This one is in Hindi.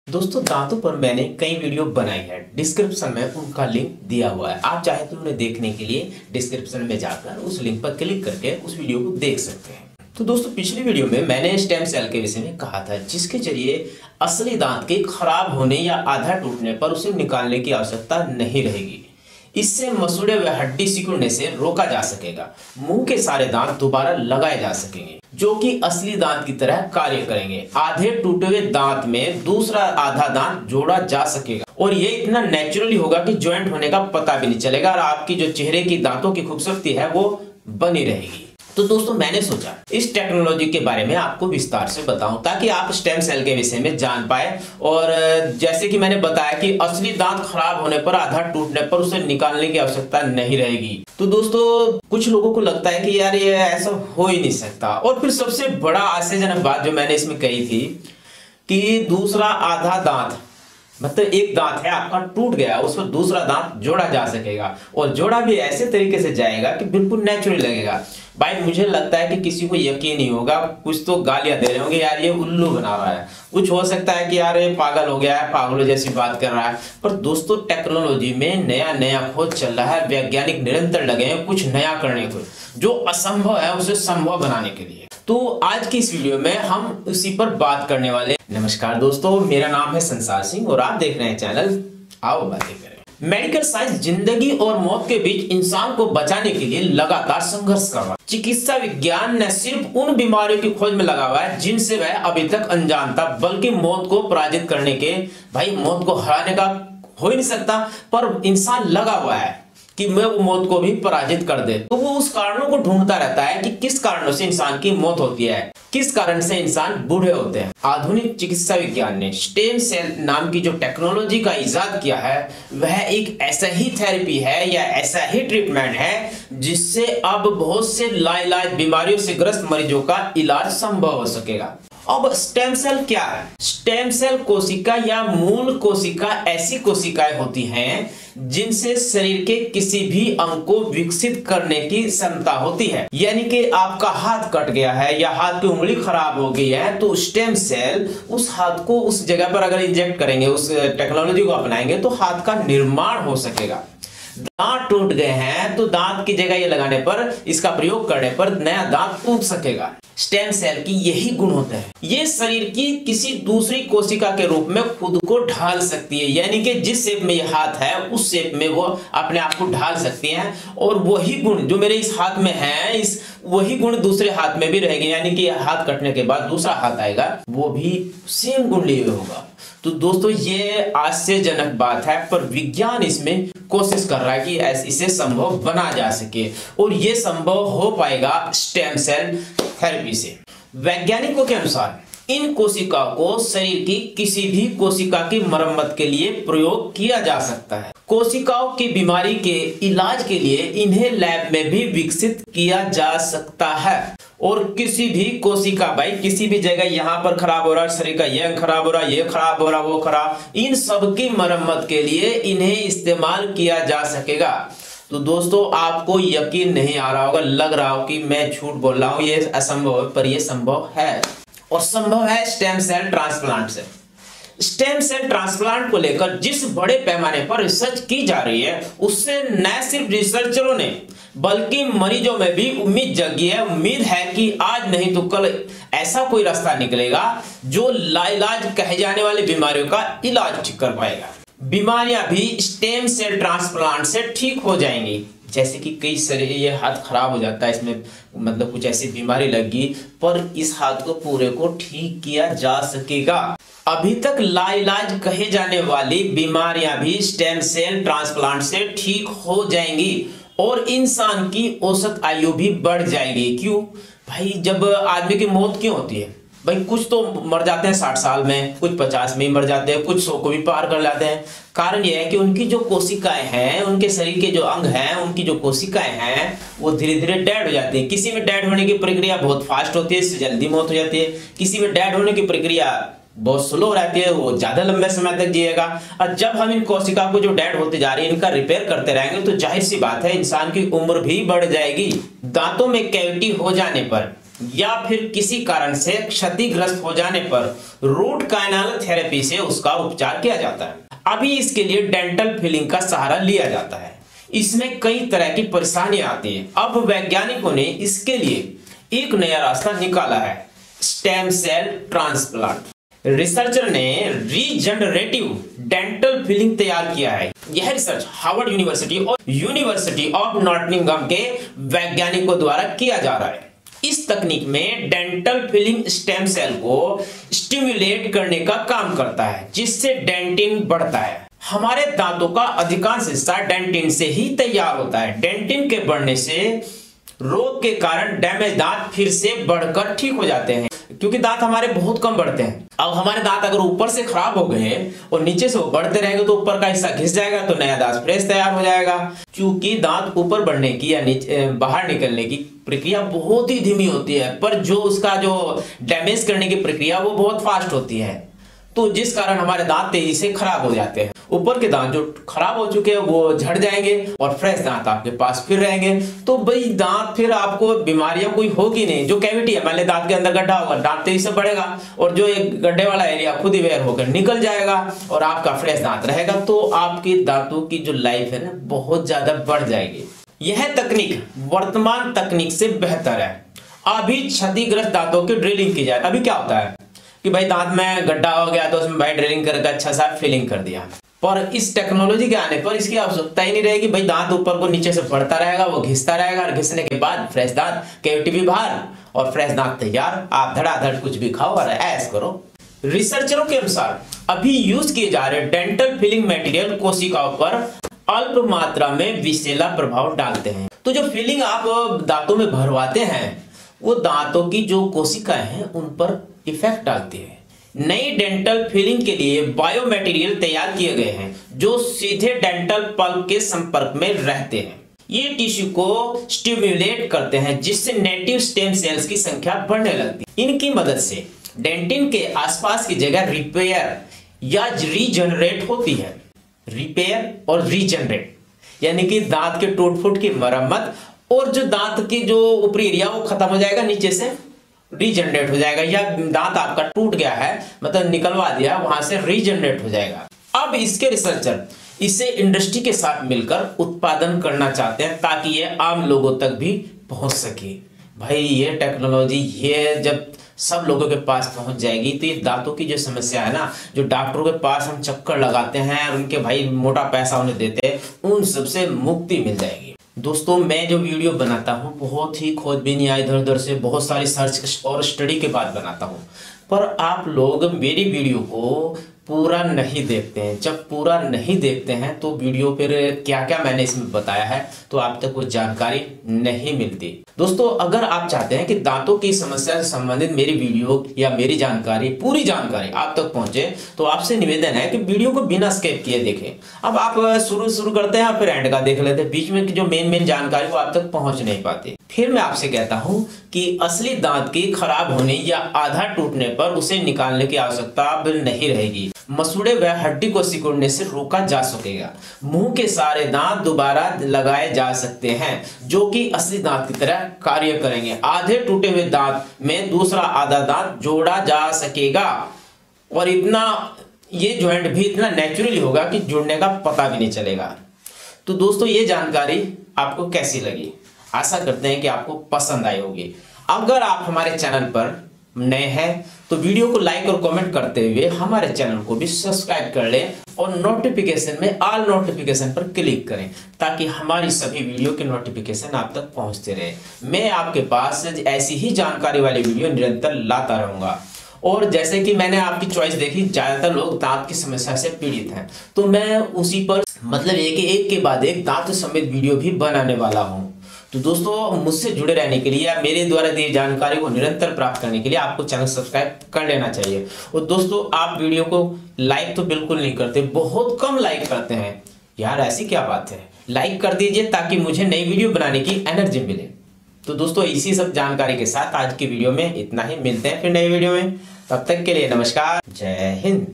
दोस्तों दांतों पर मैंने कई वीडियो बनाई है, डिस्क्रिप्शन में उनका लिंक दिया हुआ है। आप चाहे तो उन्हें देखने के लिए डिस्क्रिप्शन में जाकर उस लिंक पर क्लिक करके उस वीडियो को देख सकते हैं। तो दोस्तों पिछली वीडियो में मैंने स्टेम सेल के विषय में कहा था, जिसके जरिए असली दांत के खराब होने या आधा टूटने पर उसे निकालने की आवश्यकता नहीं रहेगी। इससे मसूड़े व हड्डी सिकुड़ने से रोका जा सकेगा। मुंह के सारे दांत दोबारा लगाए जा सकेंगे, जो कि असली दांत की तरह कार्य करेंगे। आधे टूटे हुए दांत में दूसरा आधा दांत जोड़ा जा सकेगा और ये इतना नेचुरली होगा कि ज्वाइंट होने का पता भी नहीं चलेगा और आपकी जो चेहरे की दांतों की खूबसूरती है वो बनी रहेगी। तो दोस्तों मैंने सोचा इस टेक्नोलॉजी के बारे में आपको विस्तार से बताऊं, ताकि आप स्टेम सेल के विषय में जान पाए। और जैसे कि मैंने बताया कि असली दांत खराब होने पर, आधा टूटने पर उसे निकालने की आवश्यकता नहीं रहेगी। तो दोस्तों कुछ लोगों को लगता है कि यार ये ऐसा हो ही नहीं सकता। और फिर सबसे बड़ा आश्चर्यजनक बात जो मैंने इसमें कही थी कि दूसरा आधा दांत, मतलब एक दांत है आपका टूट गया, उस पर दूसरा दांत जोड़ा जा सकेगा और जोड़ा भी ऐसे तरीके से जाएगा कि बिल्कुल नेचुरल लगेगा। भाई मुझे लगता है कि किसी को यकीन नहीं होगा, कुछ तो गालियां दे रहे होंगे, यार ये उल्लू बना रहा है, कुछ हो सकता है कि यार ये पागल हो गया है, पागलों जैसी बात कर रहा है। पर दोस्तों टेक्नोलॉजी में नया नया खोज चल रहा है, वैज्ञानिक निरंतर लगे हैं कुछ नया करने को, जो असंभव है उसे संभव बनाने के लिए। तो आज की इस वीडियो में हम उसी पर बात करने वाले। नमस्कार दोस्तों, मेरा नाम है संसार सिंह और आप देख रहे हैं चैनल आओ बातें करें। मेडिकल साइंस जिंदगी और मौत के बीच इंसान को बचाने के लिए लगातार संघर्ष कर रहा है। चिकित्सा विज्ञान न सिर्फ उन बीमारियों की खोज में लगा हुआ है जिनसे वह अभी तक अनजान था, बल्कि मौत को पराजित करने के, भाई मौत को हराने का हो ही नहीं सकता, पर इंसान लगा हुआ है कि मैं वो मौत को भी पराजित कर दे। तो वो उस कारणों को ढूंढता रहता है कि किस कारणों से इंसान की मौत होती है, किस कारण से इंसान बूढ़े होते हैं। आधुनिक चिकित्सा विज्ञान ने स्टेम सेल नाम की जो टेक्नोलॉजी का इजाद किया है, वह एक ऐसा ही थेरेपी है या ऐसा ही ट्रीटमेंट है जिससे अब बहुत से लाइलाज बीमारियों से ग्रस्त मरीजों का इलाज संभव हो सकेगा। अब स्टेम सेल क्या है? स्टेम सेल कोशिका या मूल कोशिका ऐसी कोशिकाएं होती हैं जिनसे शरीर के किसी भी अंग को विकसित करने की क्षमता होती है। यानी कि आपका हाथ कट गया है या हाथ की उंगली खराब हो गई है, तो स्टेम सेल उस हाथ को उस जगह पर अगर इंजेक्ट करेंगे, उस टेक्नोलॉजी को अपनाएंगे, तो हाथ का निर्माण हो सकेगा। दांत टूट गए हैं तो दांत की जगह ये लगाने पर, इसका प्रयोग करने पर नया दांत उग सकेगा। स्टेम सेल की यही गुण होता है, ये शरीर की किसी दूसरी कोशिका के रूप में खुद को ढाल सकती है। यानी कि जिस शेप में ये हाथ है उस शेप में वो अपने आप को ढाल सकती हैं और वही गुण जो मेरे इस हाथ में है, वही गुण दूसरे हाथ में भी रहेंगे। यानी कि हाथ कटने के बाद दूसरा हाथ आएगा, वो भी सेम गुण लिए हुए होगा। तो दोस्तों ये आश्चर्यजनक बात है, पर विज्ञान इसमें कोशिश कर रहा है कि इसे संभव बना जा सके और ये संभव हो पाएगा स्टेम सेल थेरेपी से। वैज्ञानिकों के अनुसार इन कोशिकाओं को शरीर की किसी भी कोशिका की मरम्मत के लिए प्रयोग किया जा सकता है। कोशिकाओं की बीमारी के इलाज के लिए इन्हें लैब में भी विकसित किया जा सकता है और किसी भी कोशिका, भाई किसी भी जगह यहाँ पर खराब हो रहा है, शरीर का ये खराब हो रहा है, ये खराब हो रहा, वो खराब, इन सब की मरम्मत के लिए इन्हें इस्तेमाल किया जा सकेगा। तो दोस्तों आपको यकीन नहीं आ रहा होगा, लग रहा हो कि मैं झूठ बोल रहा हूँ, ये असंभव है, पर ये संभव है और संभव है स्टेम सेल ट्रांसप्लांट से। स्टेम सेल ट्रांसप्लांट को लेकर जिस बड़े पैमाने पर रिसर्च की जा रही है, उससे न सिर्फ रिसर्चरों ने बल्कि मरीजों में भी उम्मीद जगी है। उम्मीद है कि आज नहीं तो कल ऐसा कोई रास्ता निकलेगा जो लाइलाज कहे जाने वाली बीमारियों का इलाज ठीक कर पाएगा। बीमारियां भी स्टेम सेल ट्रांसप्लांट से ठीक हो जाएंगी। जैसे कि कई सारे ये हाथ खराब हो जाता है, इसमें मतलब कुछ ऐसी बीमारी लगी, पर इस हाथ को पूरे को ठीक किया जा सकेगा। अभी तक लाइलाज कहे जाने वाली बीमारियां भी स्टेम सेल ट्रांसप्लांट से ठीक हो जाएंगी और इंसान की औसत आयु भी बढ़ जाएगी। क्यों भाई? जब आदमी की मौत क्यों होती है भाई? कुछ तो मर जाते हैं 60 साल में, कुछ 50 में ही मर जाते हैं, कुछ 100 को भी पार कर जाते हैं। कारण यह है कि उनकी जो कोशिकाएं हैं, उनके शरीर के जो अंग हैं, उनकी जो कोशिकाएं हैं, वो धीरे धीरे डेड हो जाती है। किसी में डेड होने की प्रक्रिया बहुत फास्ट होती है, इससे जल्दी मौत हो जाती है। किसी में डेड होने की प्रक्रिया बहुत स्लो रहती है, वो ज्यादा लंबे समय तक जिएगा। और जब हम इन कोशिका को जो डेड होते जा रही है, इनका रिपेयर करते रहेंगे, तो जाहिर सी बात है इंसान की उम्र भी बढ़ जाएगी। दांतों में कैविटी हो जाने पर या फिर किसी कारण से क्षतिग्रस्त हो जाने पर रूट कैनाल थेरेपी से उसका उपचार किया जाता है। अभी इसके लिए डेंटल फिलिंग का सहारा लिया जाता है। इसमें कई तरह की परेशानियां आती है। अब वैज्ञानिकों ने इसके लिए एक नया रास्ता निकाला है, स्टेम सेल ट्रांसप्लांट। रिसर्चर ने रीजनरेटिव डेंटल फिलिंग तैयार किया है। यह रिसर्च हार्वर्ड यूनिवर्सिटी और यूनिवर्सिटी ऑफ नॉटिंघम के वैज्ञानिकों द्वारा किया जा रहा है। इस तकनीक में डेंटल फिलिंग स्टेम सेल को स्टिमुलेट करने का काम करता है, जिससे डेंटिन बढ़ता है। हमारे दांतों का अधिकांश हिस्सा डेंटिन से ही तैयार होता है। डेंटिन के बढ़ने से रोग के कारण डैमेज दांत फिर से बढ़कर ठीक हो जाते हैं, क्योंकि दांत हमारे बहुत कम बढ़ते हैं। अब हमारे दांत अगर ऊपर से खराब हो गए और नीचे से वो बढ़ते रहेंगे तो ऊपर का हिस्सा घिस जाएगा, तो नया दांत फ्रेश तैयार हो जाएगा। क्योंकि दांत ऊपर बढ़ने की या बाहर निकलने की प्रक्रिया बहुत ही धीमी होती है, पर जो उसका जो डैमेज करने की प्रक्रिया वो बहुत फास्ट होती है, तो जिस कारण हमारे दांत तेजी से खराब हो जाते हैं। ऊपर के दांत जो खराब हो चुके हैं वो झड़ जाएंगे और फ्रेश दांत आपके पास फिर रहेंगे। तो भाई दांत फिर आपको बीमारियां कोई होगी नहीं। जो कैविटी है, मान ली दांत के अंदर गड्ढा होगा, दांत तेजी से बढ़ेगा और जो एक गड्ढे वाला एरिया खुद ही वेयर होकर निकल जाएगा और आपका फ्रेश दांत रहेगा। तो आपके दांतों की जो लाइफ है ना बहुत ज्यादा बढ़ जाएगी। यह तकनीक वर्तमान तकनीक से बेहतर है। अभी क्षतिग्रस्त दांतों की ड्रिलिंग की जाए। अभी क्या होता है कि भाई दांत में गड्ढा हो गया तो उसमें भाई ड्रिलिंग करके अच्छा सा फिलिंग कर दिया, पर इस टेक्नोलॉजी के आने पर इसकी आवश्यकता ही नहीं रहेगी। भाई दांत ऊपर को नीचे से बढ़ता रहेगा, वो घिसता रहेगा और घिसने के बाद फ्रेश दांत, कैविटी भी बाहर और फ्रेश दांत तैयार। आप धड़ाधड़ कुछ भी खाओ और ऐश करो। रिसर्चरों के अनुसार अभी यूज किए जा रहे डेंटल फिलिंग मटेरियल कोशिकाओं पर अल्प मात्रा में विषैला प्रभाव डालते हैं। तो जो फिलिंग आप दांतों में भरवाते हैं वो दांतों की जो कोशिकाएं हैं उन पर इफेक्ट डालती है। नई डेंटल फिलिंग के लिए बायो मटेरियल तैयार किए गए हैं जो सीधे डेंटल पल्प के संपर्क में रहते हैं। ये टिश्यू को स्टिमुलेट करते हैं, जिससे नेटिव स्टेम सेल्स की संख्या बढ़ने लगती है। इनकी मदद से डेंटिन के आसपास की जगह रिपेयर या रीजनरेट होती है। रिपेयर और रीजनरेट यानी कि दांत के टूट फूट की मरम्मत, और जो दांत की जो ऊपरी एरिया वो खत्म हो जाएगा, नीचे से रीजनरेट हो जाएगा। या दांत आपका टूट गया है मतलब निकलवा दिया, वहां से रीजनरेट हो जाएगा। अब इसके रिसर्चर इसे इंडस्ट्री के साथ मिलकर उत्पादन करना चाहते हैं ताकि ये आम लोगों तक भी पहुंच सके। भाई ये टेक्नोलॉजी ये जब सब लोगों के पास पहुंच जाएगी तो ये दांतों की जो समस्या है ना, जो डॉक्टरों के पास हम चक्कर लगाते हैं और उनके भाई मोटा पैसा उन्हें देते हैं, उन सबसे मुक्ति मिल जाएगी। दोस्तों मैं जो वीडियो बनाता हूँ बहुत ही खोजबीन या इधर उधर से बहुत सारी सर्च और स्टडी के बाद बनाता हूँ, पर आप लोग मेरी वीडियो को पूरा नहीं देखते हैं। जब पूरा नहीं देखते हैं तो वीडियो पर क्या क्या मैंने इसमें बताया है तो आप तक वो जानकारी नहीं मिलती। दोस्तों अगर आप चाहते हैं कि दांतों की समस्या से संबंधित मेरी वीडियो या मेरी जानकारी, पूरी जानकारी आप तक पहुंचे, तो आपसे निवेदन है कि वीडियो को बिना स्किप किए देखें। अब आप शुरू करते हैं फिर एंड का देख लेते हैं, बीच में जो मेन जानकारी वो आप तक पहुंच नहीं पाती। फिर मैं आपसे कहता हूं कि असली दांत की खराब होने या आधा टूटने पर उसे निकालने की आवश्यकता अब नहीं रहेगी। मसूड़े व हड्डी को सिकुड़ने से रोका जा सकेगा। मुंह के सारे दांत दोबारा लगाए जा सकते हैं जो कि असली दांत की तरह कार्य करेंगे। आधे टूटे हुए दांत में दूसरा आधा दांत जोड़ा जा सकेगा और इतना ये जॉइंट भी इतना नेचुरली होगा कि जुड़ने का पता भी नहीं चलेगा। तो दोस्तों ये जानकारी आपको कैसी लगी? आशा करते हैं कि आपको पसंद आई होगी। अगर आप हमारे चैनल पर नए हैं तो वीडियो को लाइक और कमेंट करते हुए हमारे चैनल को भी सब्सक्राइब कर लें और नोटिफिकेशन में ऑल नोटिफिकेशन पर क्लिक करें ताकि हमारी सभी वीडियो के नोटिफिकेशन आप तक पहुंचते रहे। मैं आपके पास ऐसी ही जानकारी वाली वीडियो निरंतर लाता रहूंगा। और जैसे कि मैंने आपकी चॉइस देखी, ज्यादातर लोग दांत की समस्या से पीड़ित हैं, तो मैं उसी पर मतलब एक के बाद एक दांत समेत वीडियो भी बनाने वाला हूं। तो दोस्तों मुझसे जुड़े रहने के लिए या मेरे द्वारा दी जानकारी को निरंतर प्राप्त करने के लिए आपको चैनल सब्सक्राइब कर लेना चाहिए। और दोस्तों आप वीडियो को लाइक तो बिल्कुल नहीं करते, बहुत कम लाइक करते हैं यार, ऐसी क्या बात है? लाइक कर दीजिए ताकि मुझे नई वीडियो बनाने की एनर्जी मिले। तो दोस्तों इसी सब जानकारी के साथ आज की वीडियो में इतना ही। मिलते हैं फिर नई वीडियो में, तब तक के लिए नमस्कार, जय हिंद।